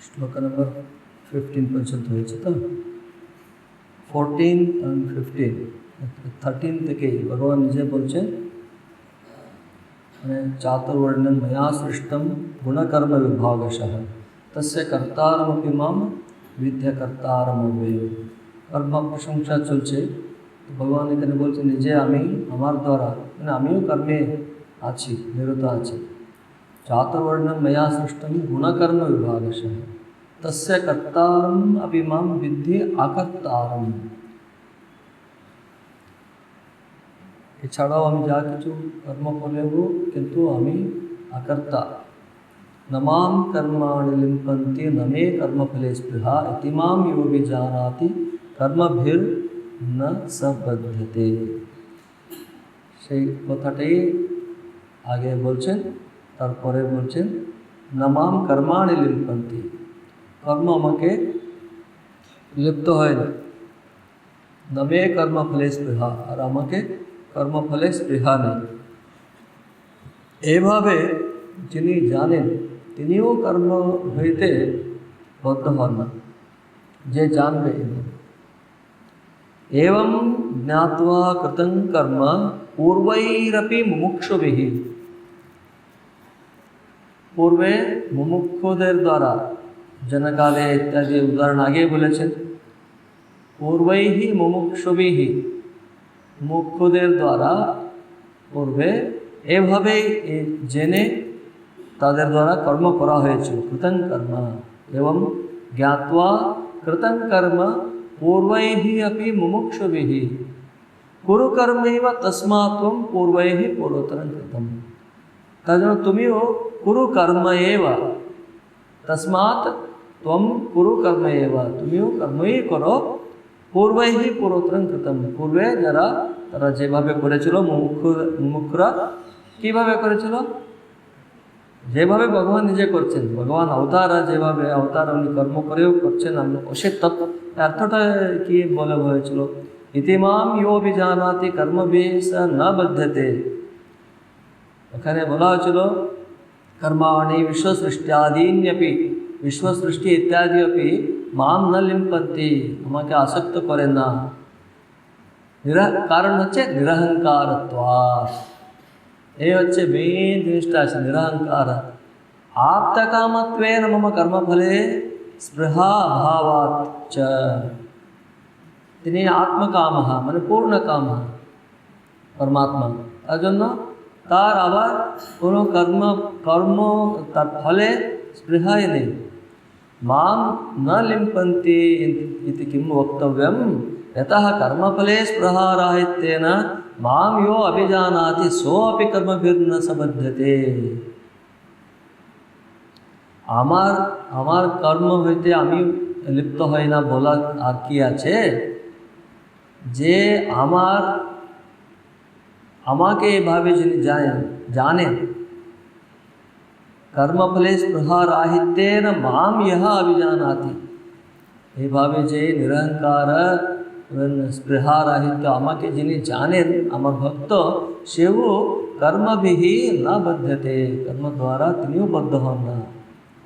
শ্লোক নম্বর 15 পর্যন্ত হয়েছে তো 14 and 15 13 থেকে ভগবান নিজে বলছেন মানে চাতুর্वर्ण्यं मया सृष्टं गुणकर्म विभागशः तस्य कर्तारमपि मां विद्या कर्तारमव्ययम्। কর্ম প্রশংসা চলছে, ভগবান এখানে বলছে নিজে আমি আমার দ্বারা মানে আমিও কর্মে আছি, নিরত আছি। চাতুর্वर्ण्यं मया सृष्टं गुणकर्म विभागशः तस्य कर्तारम् अपि मां विद्धि अकर्तारम्। এছাড়াও আমি যা কিছু কর্ম করলেও কিন্তু আমি অকর্তা। নমাম কর্মাণি লিম্পন্তি নমে কর্মফলে স্পৃহা ইতিমাম ইয়ো বিজানাতি কর্মভির ন সবদ্ধতে। সেই কথাটাই আগে বলছেন, তারপরে বলছেন নমাম কর্মাণি লিম্পন্তি, কর্ম আমাকে লিপ্ত হয় না। নমে কর্মফলে স্পৃহা, আর আমাকে কর্মফলে স্পৃহা নেই। এভাবে যিনি জানেন তিনিও কর্ম হইতে বদ্ধ হন না, যে জানবে। এবং জ্ঞাত্বা কৃতং কর্ম পূর্বৈরপি মুমুক্ষুভিঃ, পূর্বে মুমুক্ষুদের দ্বারা, জনকালে ইত্যাদি উদাহরণ আগে বলেছেন। পূর্বৈহি মুমুক্ষুভিঃ, মুমুক্ষুদের দ্বারা পূর্বে এভাবে জেনে তাদের দ্বারা কর্ম করা হয়েছিল। কৃতং কর্ম এবং জ্ঞাত্বা কৃতং কর্ম পূর্বৈহি अपि মুমুক্ষুভিঃ কুরু কর্মৈব তস্মাৎ ত্বং পূর্বৈহি পূর্বতরং কৃতম। তার জন্য তুমিও কুরু কর্ম এব, তস্মাৎ ত্বং কুরু কর্ম এব, তুমিও কর্মই করো। পূর্বৈহি পূর্বতরং কৃতম, পূর্বে যারা তারা যেভাবে করেছিল মুমুক্ষুরা কীভাবে করেছিল, যেভাবে ভগবান নিজে করছেন, ভগবান অবতারা যেভাবে অবতার উনি কর্ম করেও করছেন। সে অর্থটা কি বলে হয়েছিল, ইতিমাম ইয়ো বিজানাতি কর্মভিঃ স ন বধ্যতে। ওখানে বলা হয়েছিল কর্মাণি বিশ্বসৃষ্টিয়াদীন্যপি, বিশ্বসৃষ্টি ইত্যাদি অপি মাম ন লিম্পন্তি, আমাকে আসক্ত করেন না। কারণ হচ্ছে নিরহংকারত্বাৎ, এই হচ্ছে মেইন জিনিসটা আছে, নিরহংকার। আপ্তকামত্বেন মম কর্মফলে স্পৃহা ভাবাৎ চ, তিনি আত্মকামঃ মানে পূর্ণ কামঃ পরমাত্মা, তার জন্য তার আবার কোনো কর্ম তার ফলে স্পৃহাই নেই। মাম ন লিম্পন্তি ইতি কিম বক্তব্যম यतः कर्मफले स्पृहाराहित्येन मां यो अभिजानाति सोऽपि कर्मभिर्न सबध्यते। আমার কর্ম হইতে আমি লিপ্ত হই না বলার আর কি আছে, যে আমাকে এভাবে যিনি জানেন কর্মফলে স্পৃহারাহিত্যেন মাম ইহ অভিজানাতি, এইভাবে যে নিরহংকার স্পৃহারাহিত্য আমাকে যিনি জানেন, আমার ভক্ত, সেও কর্মভিঃ ন বধ্যতে, কর্ম দ্বারা তিনিও বদ্ধ হন না,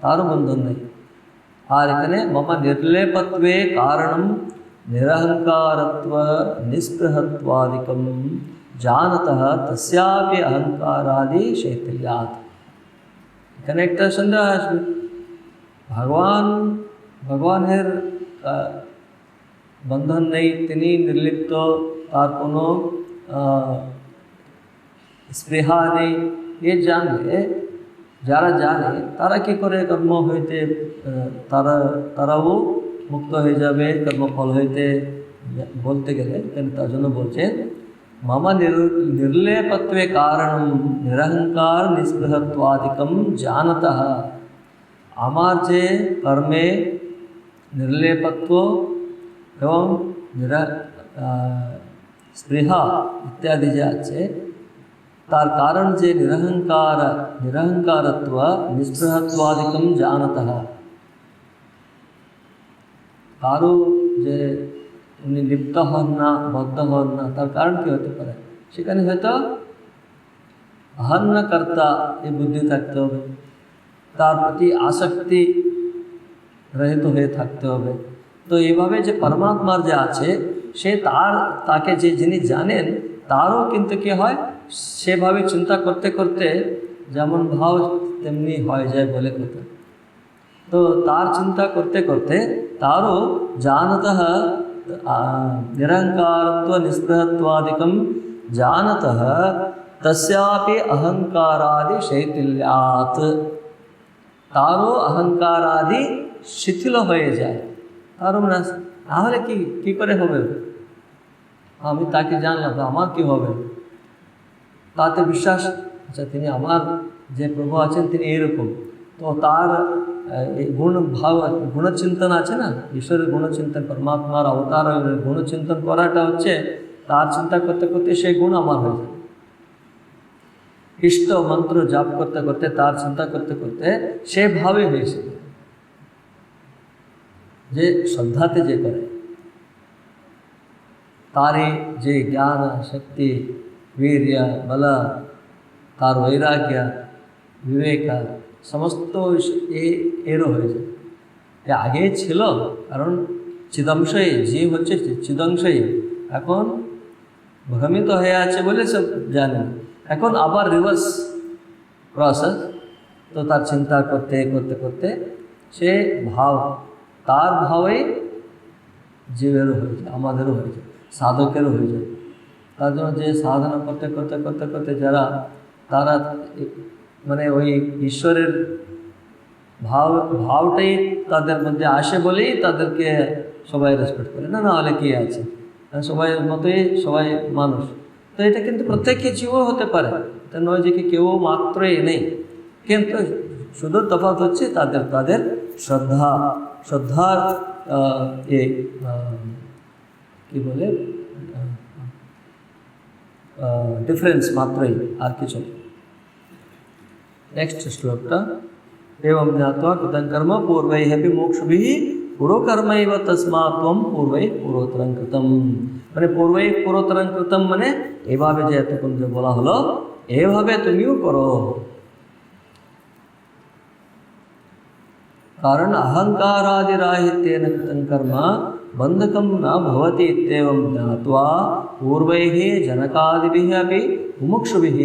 তারও বন্ধন নেই। আর এখানে মম নির্লেপত্বে কারণম নিরহংকারত্ব নিস্পৃহত্বাদিকম জানতঃ তস্যাপি অহংকারাদি শৈথিল্যাৎ। এখানে একটা সন্দেহ আসবে, ভগবানের বন্ধন নেই, তিনি নির্লিপ্ত, তার কোনো স্পৃহা নেই, এ জানলে যারা জানে তারা কী করে কর্ম হইতে তারাও মুক্ত হয়ে যাবে কর্মফল হইতে বলতে গেলে। তার জন্য বলছেন মম নির্লেপত্বে কারণম নিরহংকার নিস্পৃহত্বাদিকম জানতঃ, আমার যে কর্মে নির্লেপত্ব এবং স্পৃহা ইত্যাদি যে আছে, তার কারণ যে নিরহংকারত্ব নিস্পৃহত্বাদিকম জানতঃ। কারো যে উনি লিপ্ত হন না, বদ্ধ হন না, তার কারণ কী হতে পারে, সেখানে হয়তো হন্যকর্তা এই বুদ্ধি থাকতে হবে, তার প্রতি আসক্তি রহিত হয়ে থাকতে হবে। তো এইভাবে যে পরমাত্মার যে আছে সে তাকে যে যিনি জানেন তারও কিন্তু কি হয়, সেভাবে চিন্তা করতে করতে যেমন ভাব তেমনি হয়ে যায় বলে কথা। তো তার চিন্তা করতে করতে তারও जानतः निरंकारत्व निस्पृहत्वादिकं जानतः तस्यापि अहंकारादि शैथिल्यात्, তারও অহংকারাদি শিথিল হয়ে যায়। তারও না হলে কি করে হবে, আমি তাকে জানলাম তো আমার কি হবে, তাতে বিশ্বাস আচ্ছা তিনি আমার যে প্রভু আছেন তিনি এইরকম, তো তার গুণচিন্তন আছে না, ঈশ্বরের গুণচিন্তন, পরমাত্মার অবতার গুণচিন্তন করাটা হচ্ছে তার চিন্তা করতে করতে সেই গুণ আমার হয়ে যায়। ইষ্ট মন্ত্র জাপ করতে করতে তার চিন্তা করতে করতে সেভাবে হয়েছে যে শ্রদ্ধাতে যে করে তারে যে জ্ঞান শক্তি বীর্য বল তার বৈরাগ্য বিবেক সমস্ত এরও হয়ে যায়। আগে ছিল কারণ চিদংশই জীব হচ্ছে চিদংশই, এখন ভ্রমিত হয়ে আছে বলে সব জানেন, এখন আবার রিভার্স প্রসেস। তো তার চিন্তা করতে করতে করতে সে ভাব, তার ভাবেই জীবেরও হয়ে যায়, আমাদেরও হয়ে যায়, সাধকেরও হয়ে যায়। তার জন্য যে সাধনা করতে করতে করতে করতে যারা তারা মানে ওই ঈশ্বরের ভাবটাই তাদের মধ্যে আসে বলেই তাদেরকে সবাই রেসপেক্ট করে, না হলে কি আছে, সবাই মতোই সবাই মানুষ। তো এটা কিন্তু প্রত্যেককে জীবও হতে পারে, এটা নয় যে কি কেউ মাত্রই নেই, কিন্তু শুধু তফাৎ হচ্ছে তাদের শ্রদ্ধার কি বলে ডিফারেন্স মাত্রই, আর কিছু। नेक्स्ट श्लोकटा एवं ज्ञात्वा कृतं कर्म पूर्वैः अपि मोक्षभिः पूर्वकर्मैव तस्मात् त्वं पूर्वैः पूर्वोत्तरं कृतं, মানে पूर्वैः पूर्वोत्तरं कृतं মানে এভাবে যে এতক্ষণ যে বলা হলো এভাবে তুমিও করো। कारण अहंकारादिराहित्येन कृतं कर्म बंधकं न भवति इत्येवं ज्ञात्वा पूर्वैः जनकादिभिः अपि मुमुक्षुभिः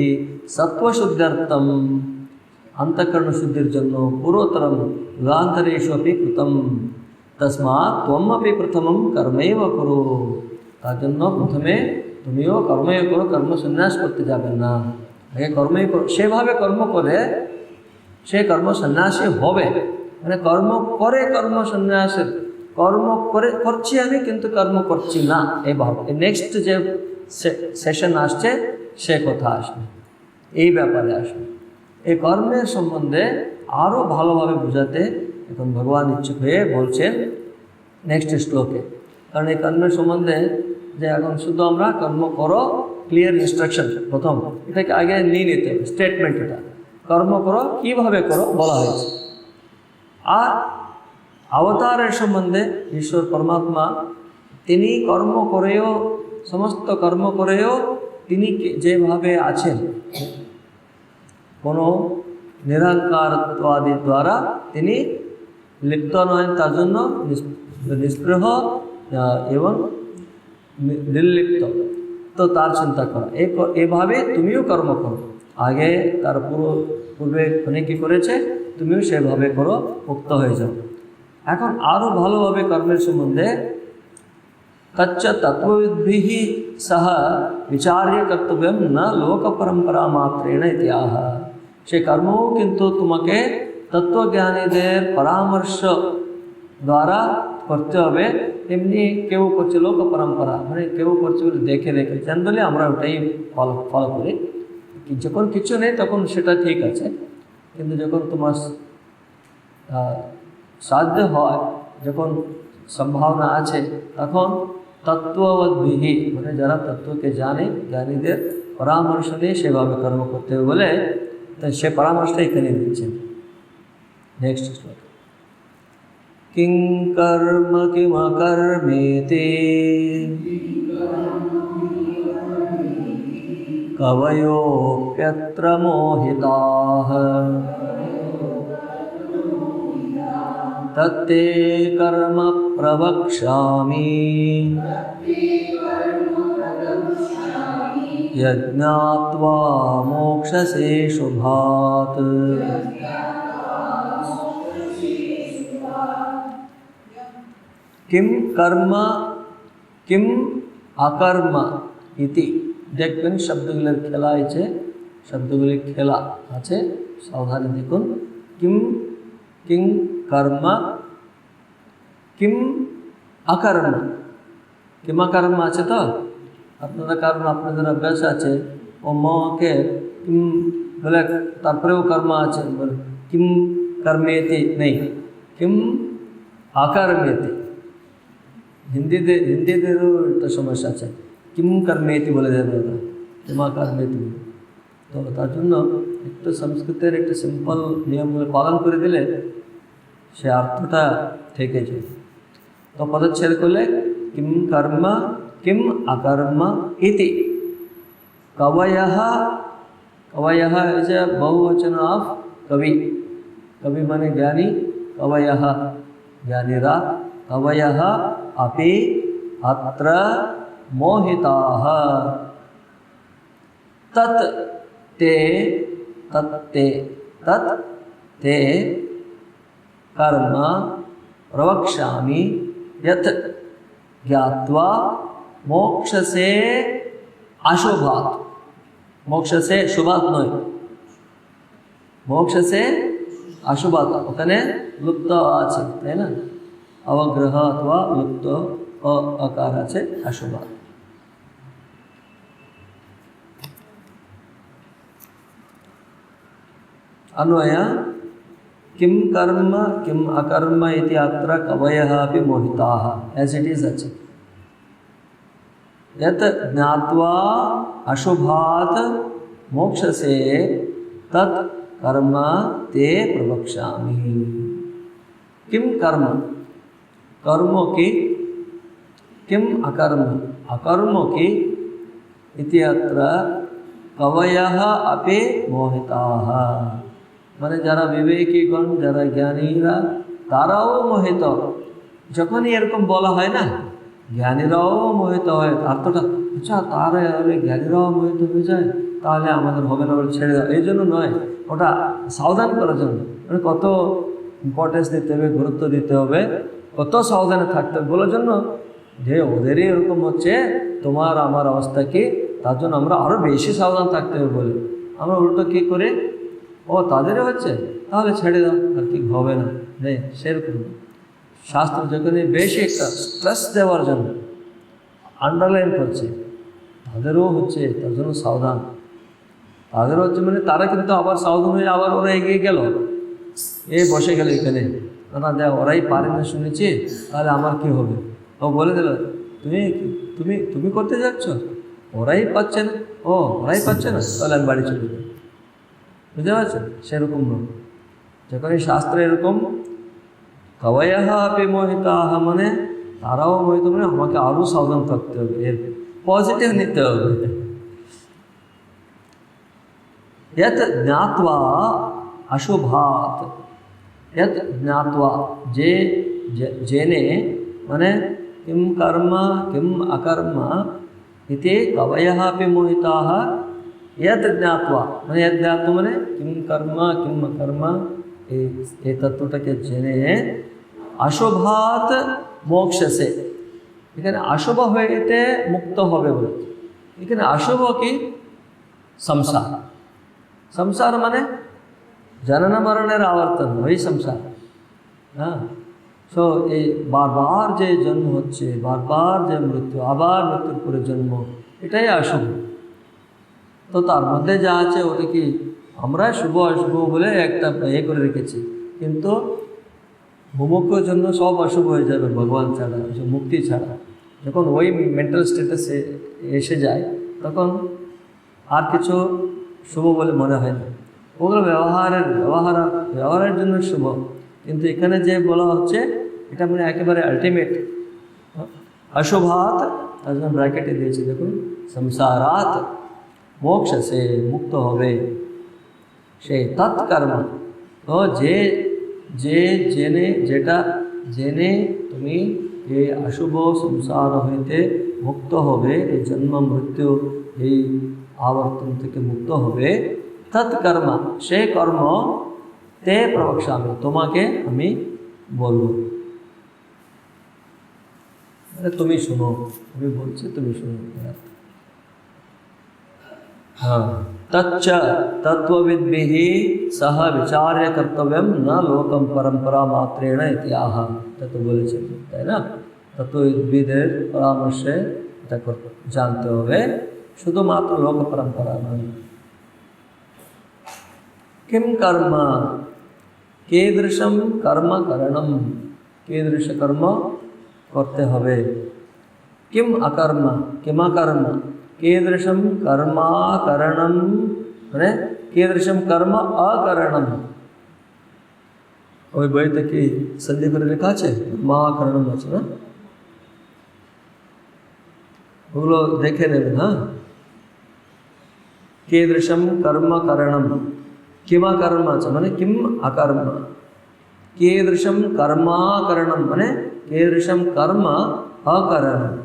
सत्वशुद्ध्यर्थं अंतःकरण शुद्धिर जन्म पूर्वोत्तरम युगान्तरेषु अपि कृतं तस्मात् त्वमपि प्रथमं कर्मैव कुरु, তার জন্য প্রথমে তুমিও কর্মই করো, কর্ম সন্ন্যাস করতে যাবেন না, আগে কর্মই করো। সেভাবে কর্ম করে সে কর্ম সন্ন্যাসী হবে, মানে কর্ম করে কর্ম সন্ন্যাসের, কর্ম করে করছি আমি কিন্তু কর্ম করছি না এই ভাব। নেক্সট যে সেশন আসছে সে কথা আসবে, এই ব্যাপারে আসবে। এই কর্মের সম্বন্ধে আরও ভালোভাবে বোঝাতে এখন ভগবান ইচ্ছুক হয়ে বলছেন নেক্সট শ্লোকে। কারণ এই কর্মের সম্বন্ধে যে এখন শুধু আমরা কর্ম করো ক্লিয়ার ইনস্ট্রাকশন প্রথম, এটাকে আগে নিয়ে নিতে হবে, স্টেটমেন্ট এটা কর্ম করো কীভাবে করো বলা হয়েছে। আর অবতারের সম্বন্ধে ঈশ্বর পরমাত্মা তিনি কর্ম করেও, সমস্ত কর্ম করেও তিনি যেভাবে আছেন, কোনো নিরঙ্কারত্বাদি দ্বারা তিনি লিপ্ত নয়, তার জন্য নিস্পৃহ এবং নির্লিপ্ত। তো তার চিন্তা করা এভাবে তুমিও কর্ম করো, আগে তার পূর্বে উনি কী করেছে তুমিও সেভাবে করো, মুক্ত হয়ে যাও। এখন আরও ভালোভাবে কর্মের সম্বন্ধে তচ্চ তত্ত্ববিদ্ভিः সহ বিচার্য কর্তব্যম না লোক পরম্পরা মাত্রেণ ইত্যাহ। সে কর্মও কিন্তু তোমাকে তত্ত্বজ্ঞানীদের পরামর্শ দ্বারা করতে হবে। এমনি কেউ করছে লোক পরম্পরা, মানে কেউ করছে বলে দেখে দেখে, জেনারেলি আমরা ওটাই ফলো করি। যখন কিছু নেই তখন সেটা ঠিক আছে, কিন্তু যখন তোমার সাধ্য হয়, যখন সম্ভাবনা আছে, তখন তত্ত্ববদ্ভিহি মানে যারা তত্ত্বকে জানে জ্ঞানীদের পরামর্শ নিয়ে সেভাবে কর্ম করতে হবে বলে সে পরামর্শটা এখানে দিচ্ছেন। নেক্সট শ্লোক কিং কর্ম কিমকর্মেতি কবয়োপ্যত্র মোহিতাঃ तत्ते कर्म प्रवक्ष्यामि यज्ञात्वा मोक्षसे शुभात्। किम कर्म किम अकर्म इति দেখবেন শব্দগুলোর খেলা আছে, শব্দগুলি খেলা আছে, সাবধানে দেখুন। কিম কিং কর্ম কিম অকর্ম। কিম অকর্ম আছে তো আপনারা, কারণ আপনাদের অভ্যাস আছে ও মকে কিম বলে তারপরেও কর্ম আছে, কিম কর্মেতি নেই, কিম অকর্মেতি। হিন্দিদেরও একটা সমস্যা আছে, কিম কর্মেতি বলে দেবে ওরা, কিমা কর্মেতি। তো তার জন্য একটু সংস্কৃতের একটা সিম্পল নিয়মগুলো পালন করে দিলে সে অর্থটা থেকে যায়। তো পদচ্ছেদ করলে কিম কর্ম কিম অকর্ম ইতি। কবয়ः, কবয়ः ইজ এ বহুবচন অফ কবি। কবি মানে জ্ঞানী, কবয়ः জ্ঞানীরা। কবয়ः अपि अत्र मोहिताः तत् ते कर्म प्रवक्ष्यामि यत् ज्ञात्वा मोक्षसे अशुभात्। मोक्षसे शुभात् नয়, मोक्षसे अशुभात् ওখানে লুপ্ত আছে, তাই না? अवग्रह अथवा लुप्त अकार আছে अशुभात्। अन्वय किम कर्म किम अकर्म इति अत्र कवयः अपि मोहिताः, एज इट इज अच्छे। यत् ज्ञात्वा अशुभात् मोक्षसे तत् कर्म ते प्रवक्ष्यामि। किम कर्म कर्म की, किम अकर्म अकर्म की इति अत्र कवयः अपि मोहिताः। মানে যারা বিবেকীগণ, যারা জ্ঞানীরা, তারাও মোহিত। যখনই এরকম বলা হয় না, জ্ঞানীরাও মোহিত হয়, অর্থটা আচ্ছা তারা হলে জ্ঞানীরাও মোহিত হয়ে যায়, তাহলে আমাদের হবে না, ছেড়ে দাও। এই জন্য নয়, ওটা সাবধান করার জন্য। মানে কত ইম্পর্টেন্স দিতে হবে, গুরুত্ব দিতে হবে, কত সাবধানে থাকতে হবে বলার জন্য যে ওদেরই এরকম হচ্ছে, তোমার আমার অবস্থা কি, তার জন্য আমরা আরও বেশি সাবধান থাকতে হবে বলে আমরা উল্টো কী করে, ও তাদেরও হচ্ছে তাহলে ছেড়ে দাও, আর কি হবে না, নেই সেরকম। শাস্ত্র যখনই বেশি একটা স্ট্রেস দেওয়ার জন্য আন্ডারলাইন করছে, তাদেরও হচ্ছে, তার জন্য সাবধান। তাদেরও হচ্ছে মানে তারা কিন্তু আবার সাবধান হয়ে আবার ওরা এগিয়ে গেল, বসে গেল এখানে, না দেখ ওরাই পারে না শুনেছি, তাহলে আমার কি হবে। ও বলে দিল তুমি তুমি তুমি করতে যাচ্ছ, ওরাই পাচ্ছে না, ওরাই পাচ্ছে না, তাহলে আমি বাড়ি চলে যাই। বুঝতে পারছেন? সেরকম নয়। যখন এই শাস্ত্রে এরকম কবয়ः अपि मोहिताः মানে তারাও মোহিত, মানে আমাকে আরও সাবধান থাকতে হবে, এর পজিটিভ নিতে হবে। यत् ज्ञात्वा अशुभात्, यत् ज्ञात्वा जे जेने মানে किं कर्म किम् अकर्म इति कवयः अपि मोहिताः। यत् ज्ञात्वा মানে यत् ज्ञात्वा মানে किं कर्म किम् अकर्म, এই তত্ত্বটাকে জেনে अशुभात् मोक्षसे, এখানে অশুভ হইতে মুক্ত হবে বলে। এখানে অশুভ কি? সংসার। সংসার মানে জনন মরণের আবর্তন, ওই সংসার। হ্যাঁ, সো এই বারবার যে জন্ম হচ্ছে, বারবার যে মৃত্যু, আবার মৃত্যুর পরে জন্ম, এটাই অশুভ। তো তার মধ্যে যা আছে ওটা কি আমরা শুভ অশুভ বলে একটা করে রেখেছি, কিন্তু মুমুক্ষুর জন্য সব অশুভ হয়ে যাবে ভগবান ছাড়া, মুক্তি ছাড়া। যখন ওই মেন্টাল স্ট্যাটাসে এসে যায় তখন আর কিছু শুভ বলে মনে হয় না, ওগুলো ব্যবহারের জন্য শুভ। কিন্তু এখানে যে বলা হচ্ছে এটা মানে একেবারে আলটিমেট। অশুভাত, তার জন্য ব্র্যাকেটে দিয়েছি দেখুন, সংসারাত মোক্ষ সে মুক্ত হবে সে তৎকর্ম। তো যে जेने तुम्ही ये अशुभ संसार होते मुक्त होवे, ये जन्म मृत्यु ये आवर्तन থেকে मुक्त होवे, तत्कर्म से कर्म ते प्रवक्ष्यामि, तुम्हें हमें बोलो, अरे तुम्हें सुनो, तुम्हें बोलते तुम्हें सुनो। हाँ, तच्च तत्त्वविद्भिः सह विचार्य कर्तव्यम न लोकम परंपरा मात्रेण इत्याह। तत्व बोले चलते है ना, तत्वविद्भिः परामर्श से जानते हुए शुद्ध मात्र लोक परंपरा नहीं। किम कर्म कीदृशम कर्म करणम, कीदृश कर्म करते हवे, किम अकर्म किमकर्म, कीदृशम कर्माकरणम माने कीदृशम कर्म अकरणम। ओई बई तकी संधि करे लिखा छे कर्माकरणम छे ना, बोलो देखे ने ना, कीदृशम कर्म करणम किमकर्म च माने किम अकर्म, कीदृशम कर्माकरणम माने कीदृशम कर्म अकरणम।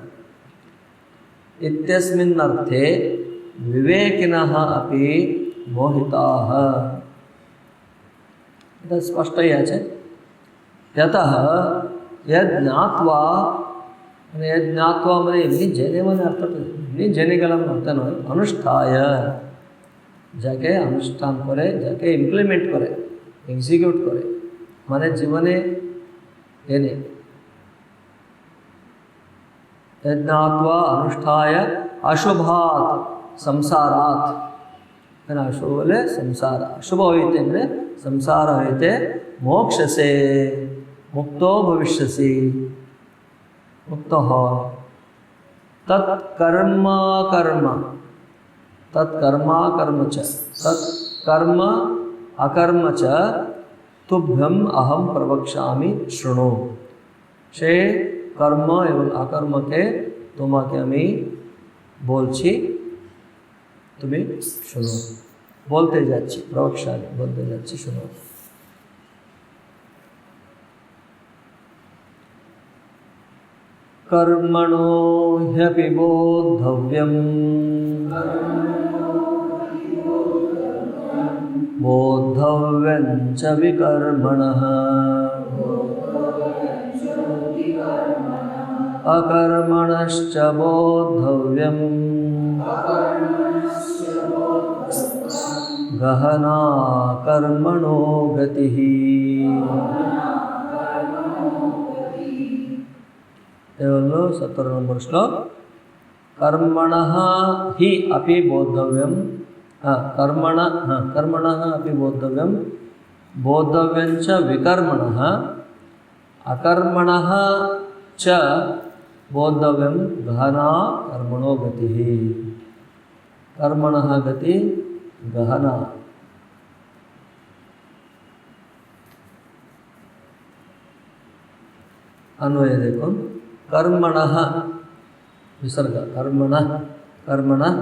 इत्यस्मिन् अर्थे विवेकिनः अपि मोहिताः। इदं स्पष्टया च यतः यज्ञात्वा माने इन्हीं जने माने अर्थ इन्हीं जने गलम अर्थ न अनुष्ठाय जाके अनुष्ठान करे, जाके इम्प्लीमेंट करे, एग्जीक्यूट करे माने जीवने एने यज्ञात्वा अनुष्ठाय अशुभात् संसारात्, है ना, अशुभ बोले संसार, अशुभ होते मैंने संसार होते मोक्ष से मुक्तो भविष्यसि, मुक्त हो। तत्कर्म कर्म तत्कर्मा कर्म च तत्कर्म अकर्म च तुभ्यम अहम प्रवक्ष्यामि शृणु। से कर्म एवं अकर्म के तुम्हें हमें बोलছি, तुम्हें सुनो, बोलते जाच्छी प्रवक्ष्यामि, बोलते जाच्छी सुनो। कर्मणो ह्यपि बोद्धव्यम् बोद्धव्यं च विकर्मणः अकर्मणश्च बोद्धव्यम् गहना कर्मणो गतिः। एवं 17 नंबर श्लोक। कर्मणः हि अपि बोद्धव्यम, कर्मणः अपि बोद्धव्यम बोद्धव्यं च विकर्मणः अकर्मणः च बोद्धव्यम गहना कर्मणो गतिः। कर्मणः गति गहना। अन्वय देखो, कर्मणः विसर्ग, कर्मणः कर्मणः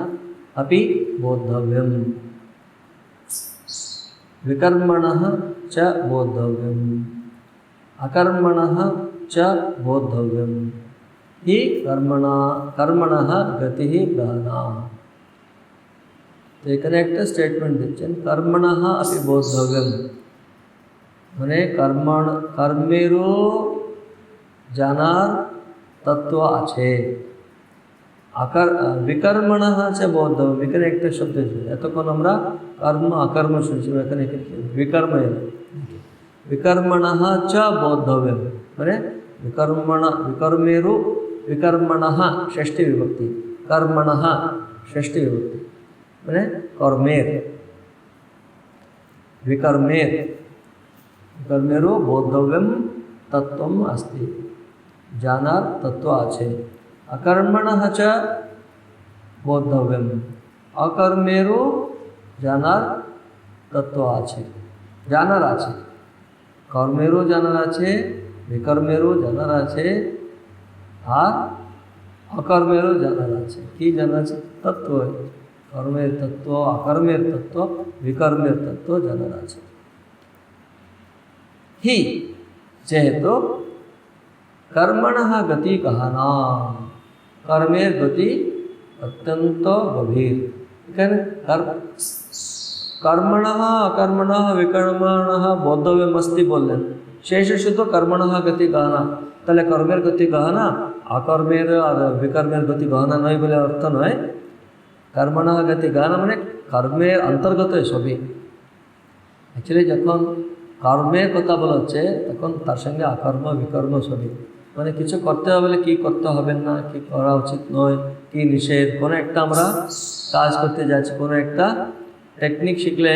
अपि बोद्धव्यम विकर्मणः च बोद्धव्यम अकर्मणः च बोद्धव्यम हि कर्मणः गतिः गहना। तो कनेक्ट स्टेटमेंट दिच्छेन कर्मणः अपि बोद्धव्यम माने कर्मेरो जानार तत्व आछे। विकर्मणः च बोद्धव्यम विकनेक्ट शब्द एतक्षण আমরা कर्म अकर्म শুনছি, এখানে विकर्म विकर्मणः च बोद्धव्यम माने विकर्मेरु विकर्मणः षष्ठी विभक्ति, कर्मणः षष्ठी विभक्ति माने कर्मेर विकर्मेरु बोद्धव्यम तत्वम अस्ति, जानार तत्व आछे। अकर्मणः च बोद्धव्यम अकर्मेरु जानार तत्व आछे, जानार आछे। कर्मेरु जानार आछे, विकर्मेरु जानार आछे और अकर्मेरु जानार आछे। कि जानार आछे? तत्व। कर्मेर तत्व, अकर्मेर तत्व, विकर्मेर तत्व जानार आछे। ही जेहेतु कर्मणः गति गहना कर्मेर गति अत्यंत गभीर कर्मणः अकर्मणः विकर्मणः बोद्धव्यमस्ति बोलें शेषेषु तो कर्मणः गति गहना ताहले कर्मेर गति गहना अकर्मेर और विकर्मेर गति गहना नय बोले अर्थ नय कर्मणः गति गहना माने कर्मेर अंतर्गत सभी एक्चुअली जखन कर्मेर कथा बला हच्छे तखन तार संगे अकर्म विकर्म सभी মানে কিছু করতে হবে কি করতে হবে না কি করা উচিত নয় কি নিষেধ কোনো একটা আমরা কাজ করতে যাচ্ছি কোনো একটা টেকনিক শিখলে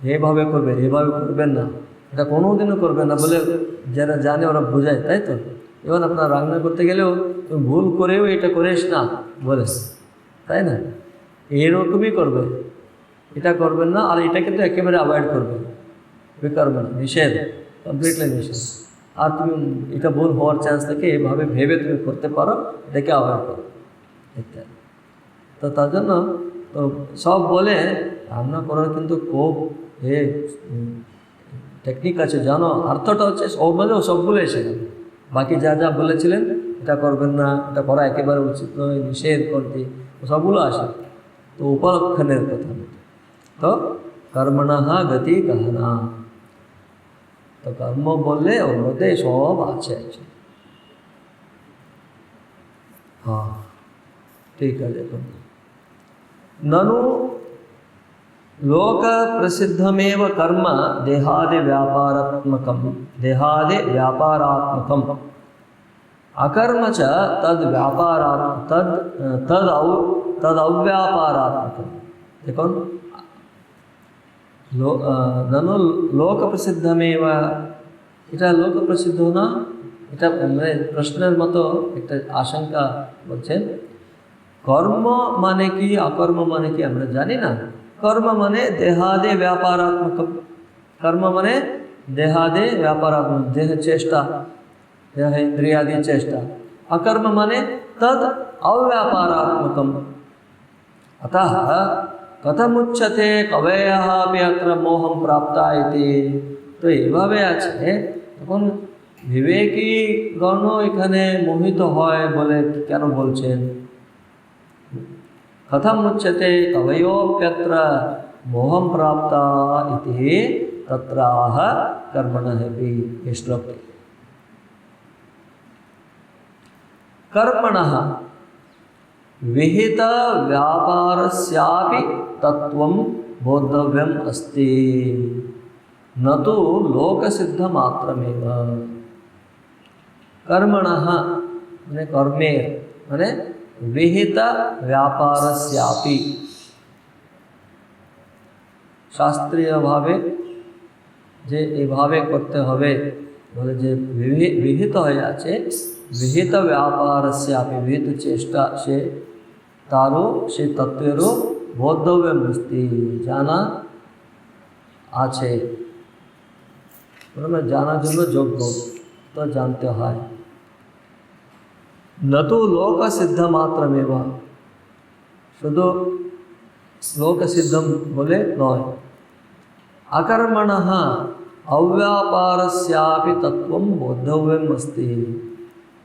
এইভাবে করবে এইভাবে করবেন না এটা কোনোদিনও করবে না বলে যারা জানে ওরা বোঝায় তাই তো এবং আপনার রান্না করতে গেলেও তুমি ভুল করেও এটা করিস না বলেস তাই না এইরকমই করবে এটা করবেন না আর এটা কিন্তু একেবারে অ্যাভয়েড করবে বিকর্ম নিষেধ কমপ্লিটলি নিষেধ আর তুমি এটা ভুল হওয়ার চান্স থাকে এইভাবে ভেবে তুমি করতে পারো এটাকে অ্যাভয়েড করো ইত্যাদি তো তার জন্য তো সব বলে রান্না করার কিন্তু খুব টেকনিক আছে জানো অর্থটা হচ্ছে ওর মধ্যেও সবগুলো এসে গেল বাকি যা যা বলেছিলেন এটা করবেন না এটা করা একেবারে উচিত নয় নিষেধ করতে সবগুলো আসে তো উপলক্ষণের কথা তো কর্মণः গতি গহনা तो कर्म बोलले और मध्य सब आछे हाँ ठीक है देखो ननु लोक प्रसिद्धमेव कर्म देहादि व्यापारात्मकम् अकर्म च तद अव्यापारात्मकम् देखो ननु लोक प्रसिद्धमेव এটা লোক প্রসিদ্ধ না এটা মানে প্রশ্নের মতো একটা আশঙ্কা বলছেন কর্ম মানে কি অকর্ম মানে কি আমরা জানি না কর্ম মানে দেহাদে व्यापारात्मक কর্ম মানে দেহাদে व्यापारात्मक দেহ চেষ্টা দেহ ইন্দ্রিয়াদি চেষ্টা অকর্ম মানে তদ अव्यापारात्मकम् अतः कथमुच्यते कवयः अपि अत्र मोहं प्राप्ता इति तो এইভাবে আছে তখন বিবেকী গণ এখানে মোহিত হয় বলে কেন বলছেন कथमुच्यते कवयोप्यत्र मोहं प्राप्ता इति तत्र आह कर्मणः अपि श्लोक कर्मणः विहित व्यापारस्यापि तत्वं बोद्धव्यम् अस्ति न तो लोकसिद्ध मात्रमेव कर्मणः माने कर्मे माने विहित व्यापारस्यापि शास्त्रीय भावे जे एभावे करते हबे बोले जे विहित हये आछे विहित व्यापारस्यापि विहित चेष्टा से तारो से तत्वेरो बोद्धव्यमस्ति जाना आछे मतलब जानार जन्य योग्य तो जानते हैं न तो लोक सिद्ध मात्रमेव शुद्ध लोक सिद्धम बोले नय अकर्मणः अव्यापारस्यापि तत्वं बोद्धव्यम् अस्ति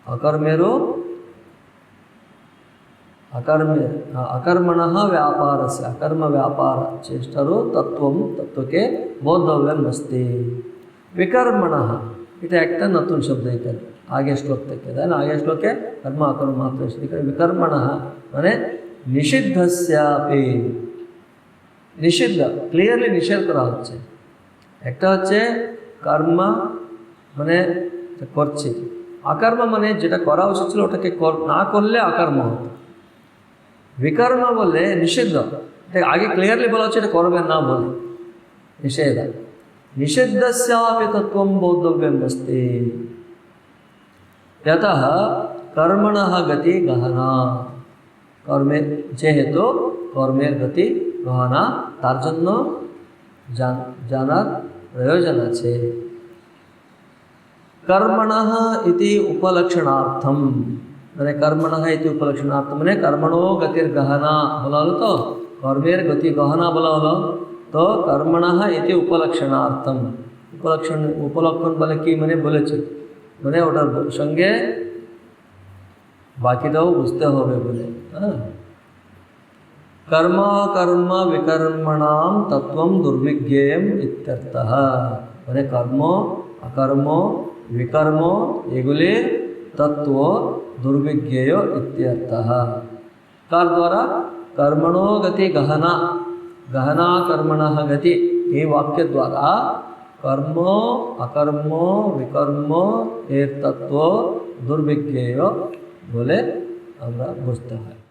अकर्मेरो अकर्मणः व्यापारस्य अकर्म व्यापार चेष्टरो तत्वं तत्वके बोद्धव्यम् अस्ति विकर्मणः इटा एक नतून शब्द है आगे श्लोक तक आगे श्लोके कर्म अकर्म मात्र विकर्मणः माने निषिद्धस्यापि निषिद्ध क्लियरली निषेध करा হচ্ছে একটা হচ্ছে কর্ম মানে করছে अकर्म माने যেটা করা উচিত ছিল ওটাকে না করলে অকর্ম হতো विकर्म बोले निषिद्ध आगे क्लियरली बोला এটা করবেন না বলে निषेध निषिद्धस्यापि तत्वं बोद्धव्यम् अस्ति यतः कर्मणः गति गहना कर्मे जेहेतु कर्मेर गति गहना तार जन्य जानार प्रयोजन आछे कर्मणः इति उपलक्षणार्थम माने कर्मणः इति उपलक्षणार्थम माने कर्मणो गतिर गहना बोला हलो तो कर्मेर गति गहना बोला हलो तो कर्मणः इति उपलक्षणार्थम উপলক্ষণ বলে কি মানে বলেছে, মানে ওটার সঙ্গে বাকিটাও বুঝতে হবে বলে। হ্যাঁ, কর্ম কর্ম বিকর্মণাম তত্ত্বম দুর্বিজ্ঞেয়ম ইত্যর্থঃ, মানে কর্ম অকর্ম বিকর্ম এগুলির তত্ত্ব দুর্বিজ্ঞেয় ইত্যর্থঃ। কার দ্বারা? कर्मणो गति गहना, गहना कर्मणः गति, ये वाक्य द्वारा कर्म अकर्म विकर्म एर तत्व दुर्विज्ञेय बोले আমরা বুঝতে হয়।